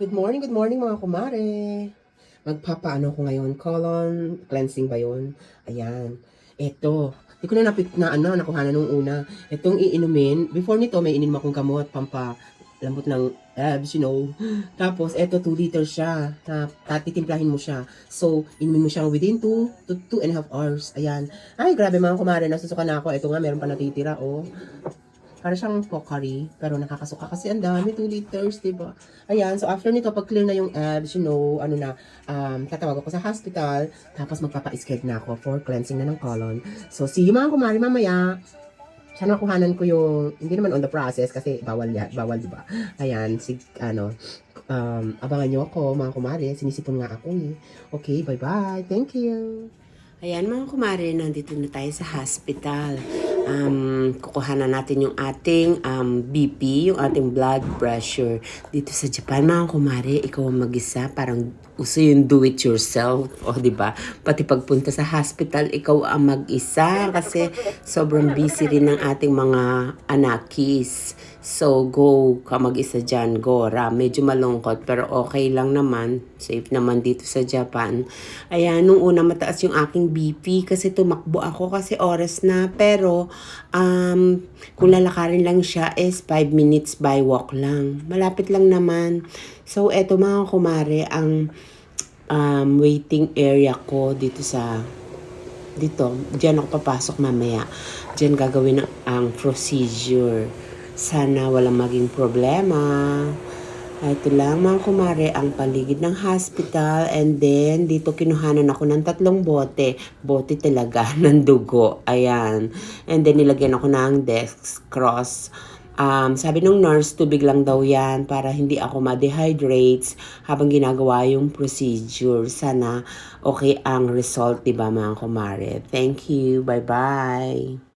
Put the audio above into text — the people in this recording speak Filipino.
Good morning mga kumare. Magpapaano ko ngayon? Colon cleansing ba yun? Ayan. Eto. Di ko na nakuha na nung una. Etong iinumin. Before nito, may ininom akong gamot. Lambot ng abs, Tapos, eto 2 liters siya. Titimplahin mo siya. So, inumin mo siya within 2 to 2.5 hours. Ayan. Ay, grabe mga kumare. Nasusuka na ako. Eto nga, meron pa natitira, oh. Para siyang Pocari, pero nakakasuka kasi ang dami, 2 liters, diba? Ayan, so after nito, pag clear na yung abs, tatawag ako sa hospital, tapos magpapa-schedule na ako for cleansing na ng colon. So, see you mga kumari mamaya. Sana makuhanan ko yung, hindi naman on the process, kasi bawal yan, bawal, diba? Ayan, abangan nyo ako, mga kumari, sinisipon nga ako eh. Okay, bye-bye, thank you. Ayan mga kumare, nandito na tayo sa hospital. Kukuha na natin yung ating BP, yung ating blood pressure. Dito sa Japan mga kumare, ikaw ang mag-isa, parang uso yung do it yourself. O diba? Pati pagpunta sa hospital, ikaw ang mag-isa kasi sobrang busy rin ng ating mga anakis. So go ka mag-isa dyan, Gora. Medyo malungkot pero okay lang naman. Safe naman dito sa Japan. Ayan, nung una mataas yung aking BP kasi tumakbo ako kasi oras na. Pero kung lalakarin lang siya is 5 minutes by walk lang. Malapit lang naman. So eto mga kumare, ang waiting area ko dito diyan ako papasok mamaya. Diyan gagawin ang procedure. Sana walang maging problema. Ito lang mga kumare ang paligid ng hospital, and then dito kinuhanan ako ng 3 bote. Bote talaga ng dugo. Ayan. And then nilagyan ako ng dextrose. Sabi nung nurse, tubig lang daw yan para hindi ako ma-dehydrates habang ginagawa yung procedure. Sana okay ang result, diba mga kumare? Thank you. Bye-bye.